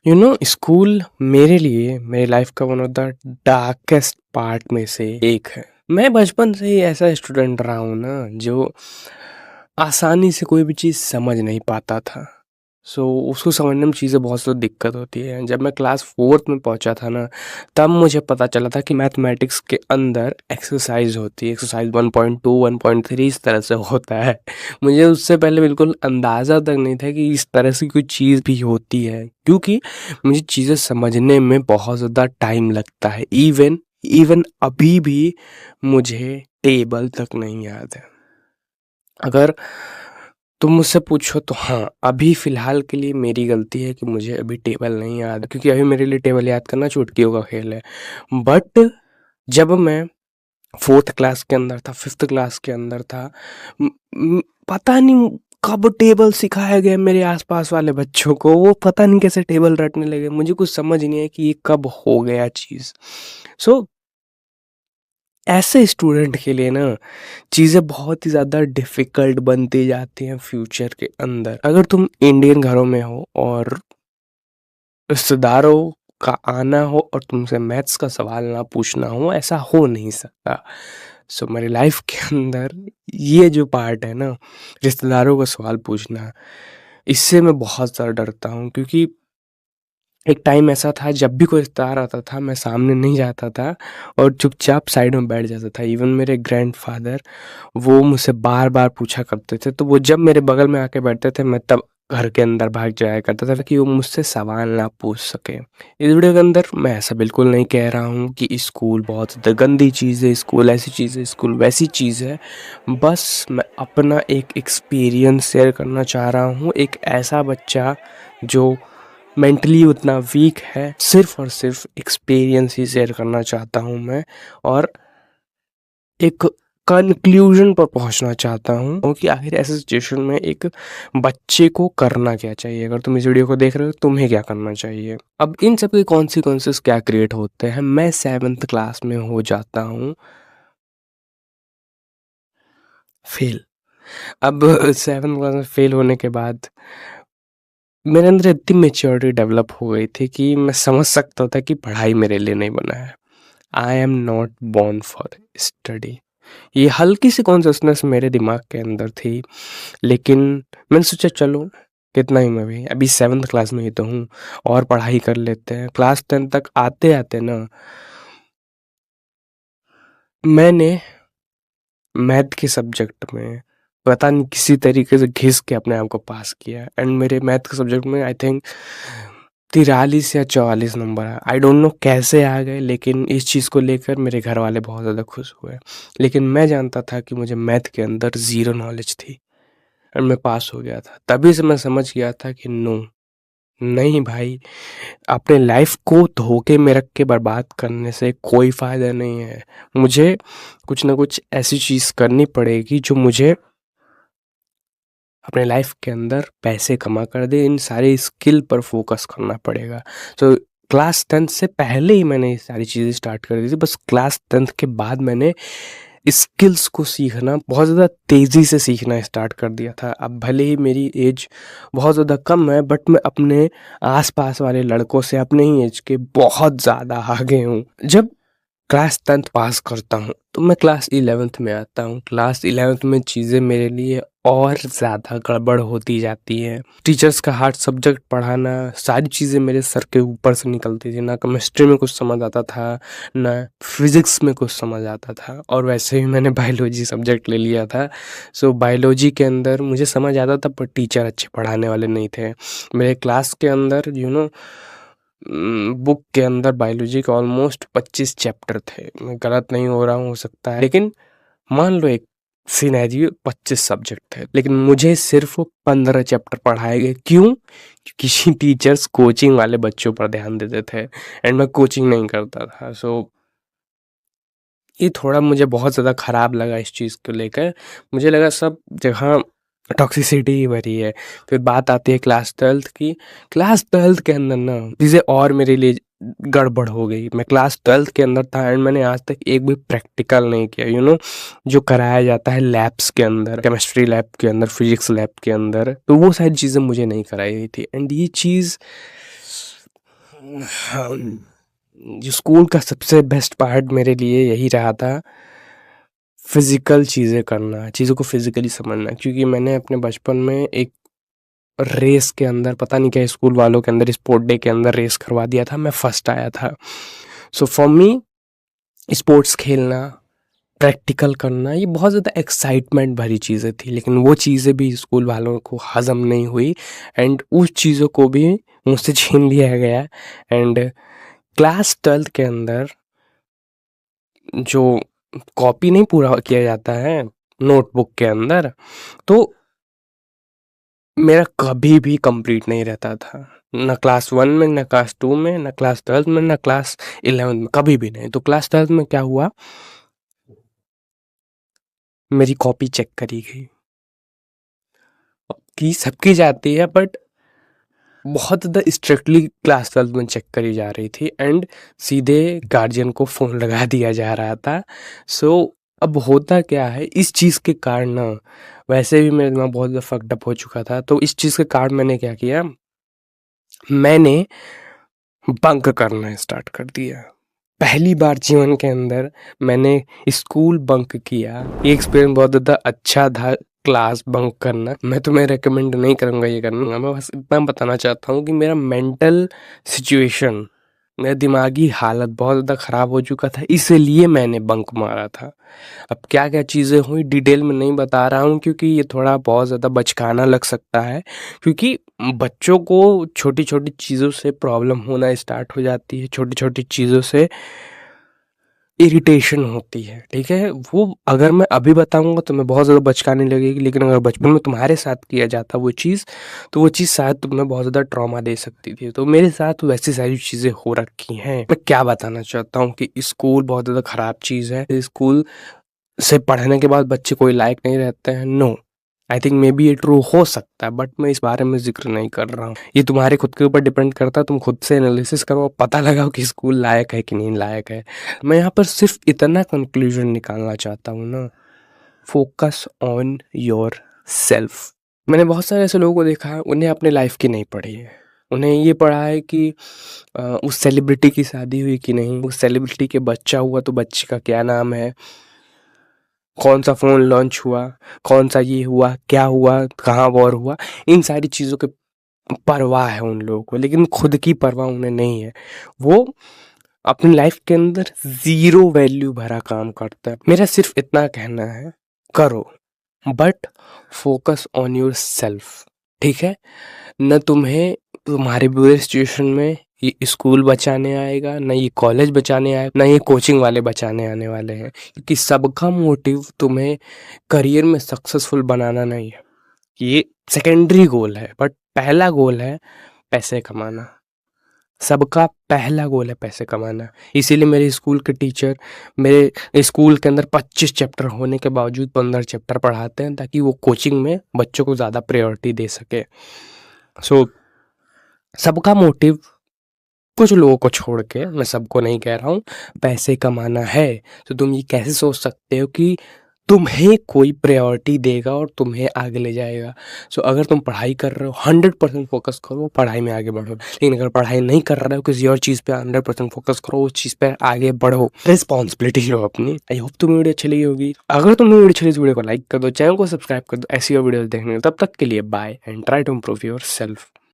School मेरे लिए मेरी लाइफ का one of the darkest part में से एक है। मैं बचपन से ही ऐसा स्टूडेंट रहा हूँ ना, जो आसानी से कोई भी चीज़ समझ नहीं पाता था। उसको समझने में चीज़ें बहुत ज़्यादा दिक्कत होती है। जब मैं क्लास 4th में पहुँचा था ना, तब मुझे पता चला था कि मैथमेटिक्स के अंदर एक्सरसाइज होती है। एक्सरसाइज 1.2 1.3 इस तरह से होता है। मुझे उससे पहले बिल्कुल अंदाज़ा तक नहीं था कि इस तरह से कोई चीज़ भी होती है, क्योंकि मुझे चीज़ें समझने में बहुत ज़्यादा टाइम लगता है। इवन इवन अभी भी मुझे टेबल तक नहीं याद है। अगर तुम मुझसे पूछो तो हाँ, अभी फ़िलहाल के लिए मेरी गलती है कि मुझे अभी टेबल नहीं याद, क्योंकि अभी मेरे लिए टेबल याद करना चुटकियों का खेल है। बट जब मैं 4th क्लास के अंदर था, 5th क्लास के अंदर था, म म पता नहीं कब टेबल सिखाया गया मेरे आस-पास वाले बच्चों को, वो पता नहीं कैसे टेबल रटने लगे। मुझे कुछ समझ नहीं आया कि ये कब हो गया चीज़। सो ऐसे स्टूडेंट के लिए ना चीज़ें बहुत ही ज़्यादा डिफ़िकल्ट बनती जाती हैं फ्यूचर के अंदर। अगर तुम इंडियन घरों में हो और रिश्तेदारों का आना हो और तुमसे मैथ्स का सवाल ना पूछना हो, ऐसा हो नहीं सकता। मेरी लाइफ के अंदर ये जो पार्ट है ना, रिश्तेदारों का सवाल पूछना, इससे मैं बहुत ज़्यादा डरता हूँ, क्योंकि एक टाइम ऐसा था जब भी कोई रिश्तेदार आता था, मैं सामने नहीं जाता था और चुपचाप साइड में बैठ जाता था। इवन मेरे ग्रैंडफ़ादर वो मुझसे बार-बार पूछा करते थे, तो वो जब मेरे बगल में आके बैठते थे, मैं तब घर के अंदर भाग जाया करता था कि वो मुझसे सवाल ना पूछ सके। इस वीडियो के अंदर मैं ऐसा बिल्कुल नहीं कह रहा हूँ कि स्कूल बहुत ज़्यादा गंदी चीज़ है, स्कूल ऐसी चीज़ है, स्कूल वैसी चीज़ है। बस मैं अपना एक एक्सपीरियंस शेयर करना चाह रहा हूँ। एक ऐसा बच्चा जो मेंटली उतना वीक है, सिर्फ़ और सिर्फ़ एक्सपीरियंस ही शेयर करना चाहता हूँ मैं, और एक कंक्लूजन पर पहुंचना चाहता हूँ कि आखिर ऐसे सिचुएशन में एक बच्चे को करना क्या चाहिए। अगर तुम इस वीडियो को देख रहे हो, तुम्हें क्या करना चाहिए। अब इन सब के कॉन्सिक्वेंसेस क्या क्रिएट होते हैं। मैं 7th क्लास में हो जाता हूँ फेल। अब 7th क्लास में फेल होने के बाद मेरे अंदर इतनी मेच्योरिटी डेवलप हो गई थी कि मैं समझ सकता था कि पढ़ाई मेरे लिए नहीं बना है। I am not born for study. ये हल्की सी कॉन्शियसनेस मेरे दिमाग के अंदर थी, लेकिन मैंने सोचा चलो कितना ही, मैं भी अभी 7th क्लास में ही तो हूँ और पढ़ाई कर लेते हैं। क्लास 10 तक आते आते ना मैंने मैथ के सब्जेक्ट में पता नहीं किसी तरीके से घिस के अपने आप को पास किया, एंड मेरे मैथ के सब्जेक्ट में आई थिंक 43 या 44 नंबर है। आई डोंट नो कैसे आ गए, लेकिन इस चीज़ को लेकर मेरे घर वाले बहुत ज़्यादा खुश हुए। लेकिन मैं जानता था कि मुझे मैथ के अंदर ज़ीरो नॉलेज थी और मैं पास हो गया था। तभी से मैं समझ गया था कि नो, नहीं भाई, अपने लाइफ को धोखे में रख के बर्बाद करने से कोई फ़ायदा नहीं है। मुझे कुछ ना कुछ ऐसी चीज़ करनी पड़ेगी जो मुझे अपने लाइफ के अंदर पैसे कमा कर दे। इन सारी स्किल पर फोकस करना पड़ेगा। तो क्लास 10th से पहले ही मैंने ये सारी चीज़ें स्टार्ट कर दी थी। बस क्लास 10th के बाद मैंने स्किल्स को सीखना बहुत ज़्यादा तेज़ी से सीखना स्टार्ट कर दिया था। अब भले ही मेरी एज बहुत ज़्यादा कम है, बट मैं अपने आसपास वाले लड़कों से अपने ही एज के बहुत ज़्यादा आगे हूँ। जब क्लास 10th पास करता हूँ तो मैं क्लास 11th में आता हूँ। क्लास 11th में चीज़ें मेरे लिए और ज़्यादा गड़बड़ होती जाती हैं। टीचर्स का हार्ड सब्जेक्ट पढ़ाना, सारी चीज़ें मेरे सर के ऊपर से निकलती थी। ना केमिस्ट्री में कुछ समझ आता था, ना फिज़िक्स में कुछ समझ आता था, और वैसे ही मैंने बायोलॉजी सब्जेक्ट ले लिया था। बायोलॉजी के अंदर मुझे समझ आता था, पर टीचर अच्छे पढ़ाने वाले नहीं थे। मेरे क्लास के अंदर बुक के अंदर बायोलॉजी के ऑलमोस्ट 25 चैप्टर थे। मैं गलत नहीं हो रहा हूँ, हो सकता है, लेकिन मान लो एक सिनेरियो 25 सब्जेक्ट थे, लेकिन मुझे सिर्फ 15 चैप्टर पढ़ाए गए। क्यों? क्योंकि टीचर्स कोचिंग वाले बच्चों पर ध्यान देते थे एंड मैं कोचिंग नहीं करता था। ये थोड़ा मुझे बहुत ज़्यादा ख़राब लगा इस चीज़ को लेकर। मुझे लगा सब जगह टॉक्सिसिटी ही भरी है। फिर बात आती है क्लास 12th की। क्लास 12th के अंदर ना चीज़ें और मेरे लिए गड़बड़ हो गई। मैं क्लास 12th के अंदर था एंड मैंने आज तक एक भी प्रैक्टिकल नहीं किया। जो कराया जाता है लैब्स के अंदर, केमिस्ट्री लैब के अंदर, फिजिक्स लैब के अंदर, तो वो सारी चीज़ें मुझे नहीं कराई गई थी। एंड ये चीज़ हाँ, जो स्कूल का सबसे बेस्ट पार्ट मेरे लिए यही रहा था, फिज़िकल चीज़ें करना, चीज़ों को फिज़िकली समझना। क्योंकि मैंने अपने बचपन में एक रेस के अंदर, पता नहीं क्या स्कूल वालों के अंदर स्पोर्ट डे के अंदर रेस करवा दिया था, मैं फर्स्ट आया था। सो फॉर मी स्पोर्ट्स खेलना, प्रैक्टिकल करना, ये बहुत ज़्यादा एक्साइटमेंट भरी चीज़ें थी, लेकिन वो चीज़ें भी स्कूल वालों को हज़म नहीं हुई एंड उस चीज़ों को भी मुझसे छीन लिया गया। एंड क्लास 12th के अंदर जो कॉपी नहीं पूरा किया जाता है नोटबुक के अंदर, तो मेरा कभी भी कंप्लीट नहीं रहता था, ना क्लास 1 में, ना क्लास 2 में, ना क्लास 12th में, ना क्लास 11th में, कभी भी नहीं। तो क्लास 12th में क्या हुआ, मेरी कॉपी चेक करी गई, कि सबकी जाती है बट बहुत ज़्यादा स्ट्रिक्टली क्लास 12th में चेक करी जा रही थी एंड सीधे गार्जियन को फ़ोन लगा दिया जा रहा था। सो अब होता क्या है, इस चीज़ के कारण ना, वैसे भी मेरा दिमाग बहुत ज़्यादा फक्ड अप हो चुका था, तो इस चीज़ के कारण मैंने क्या किया, मैंने बंक करना स्टार्ट कर दिया। पहली बार जीवन के अंदर मैंने स्कूल बंक किया। ये एक्सपीरियंस बहुत ज़्यादा अच्छा था, क्लास बंक करना। मैं तुम्हें रिकमेंड नहीं करूँगा ये करना, मैं बस इतना बताना चाहता हूँ कि मेरा मेंटल सिचुएशन, मेरा दिमागी हालत बहुत ज़्यादा ख़राब हो चुका था, इसलिए मैंने बंक मारा था। अब क्या-क्या चीज़ें हुई डिटेल में नहीं बता रहा हूँ, क्योंकि ये थोड़ा बहुत ज़्यादा बचकाना लग सकता है, क्योंकि बच्चों को छोटी-छोटी चीज़ों से प्रॉब्लम होना स्टार्ट हो जाती है, छोटी-छोटी चीज़ों से इरिटेशन होती है, ठीक है? वो अगर मैं अभी बताऊँगा तो मैं बहुत ज़्यादा बचकाने लगेगी, लेकिन अगर बचपन में तुम्हारे साथ किया जाता वो चीज़, तो वो चीज़ शायद तुम्हें बहुत ज़्यादा ट्रॉमा दे सकती थी। तो मेरे साथ वैसी सारी चीज़ें हो रखी हैं। मैं क्या बताना चाहता हूँ कि स्कूल बहुत ज़्यादा ख़राब चीज़ है। स्कूल से पढ़ने के बाद बच्चे कोई लायक नहीं रहते हैं, no. I think maybe ये ट्रू हो सकता है, बट मैं इस बारे में ज़िक्र नहीं कर रहा हूँ। ये तुम्हारे खुद के ऊपर डिपेंड करता है, तुम खुद से एनालिसिस करो, पता लगाओ कि स्कूल लायक है कि नहीं लायक है। मैं यहाँ पर सिर्फ इतना कंक्लूजन निकालना चाहता हूँ ना, फोकस ऑन योर सेल्फ। मैंने बहुत सारे ऐसे लोगों को देखा है, उन्हें अपने लाइफ की नहीं पढ़ी है। उन्हें ये पढ़ा है कि उस सेलिब्रिटी की शादी हुई कि नहीं, उस सेलिब्रिटी के बच्चा हुआ तो बच्चे का क्या नाम है, कौन सा फ़ोन लॉन्च हुआ, कौन सा ये हुआ, क्या हुआ, कहाँ वॉर हुआ, इन सारी चीज़ों की परवाह है उन लोगों को, लेकिन खुद की परवाह उन्हें नहीं है। वो अपनी लाइफ के अंदर ज़ीरो वैल्यू भरा काम करता है। मेरा सिर्फ इतना कहना है, करो but focus on your self, ठीक है? न तुम्हें तुम्हारे बुरे सिचुएशन में ये स्कूल बचाने आएगा, ना ये कॉलेज बचाने आएगा, ना ये कोचिंग वाले बचाने आने वाले हैं, क्योंकि सबका मोटिव तुम्हें करियर में सक्सेसफुल बनाना नहीं है। ये सेकेंडरी गोल है, बट पहला गोल है पैसे कमाना। सबका पहला गोल है पैसे कमाना। इसीलिए मेरे स्कूल के टीचर मेरे स्कूल के अंदर 25 चैप्टर होने के बावजूद 15 चैप्टर पढ़ाते हैं, ताकि वो कोचिंग में बच्चों को ज़्यादा प्रायोरिटी दे सके। सो सबका मोटिव, कुछ लोगों को छोड़ के, मैं सबको नहीं कह रहा हूँ, पैसे कमाना है। तो तुम ये कैसे सोच सकते हो कि तुम्हें कोई प्रायोरिटी देगा और तुम्हें आगे ले जाएगा। सो अगर तुम पढ़ाई कर रहे हो 100% फोकस करो, पढ़ाई में आगे बढ़ो। लेकिन अगर पढ़ाई नहीं कर रहे हो, किसी और चीज़ पे 100% फोकस करो, उस चीज़ पे आगे बढ़ो, रिस्पॉन्सिबिलिटी लो अपनी। आई होप तुम्हें वीडियो अच्छी लगी होगी। अगर तुम्हें वीडियो अच्छी लगी, वीडियो को लाइक कर दो, चैनल को सब्सक्राइब कर दो ऐसी और वीडियोस देखने के लिए। तब तक के लिए bye and try to improve your self.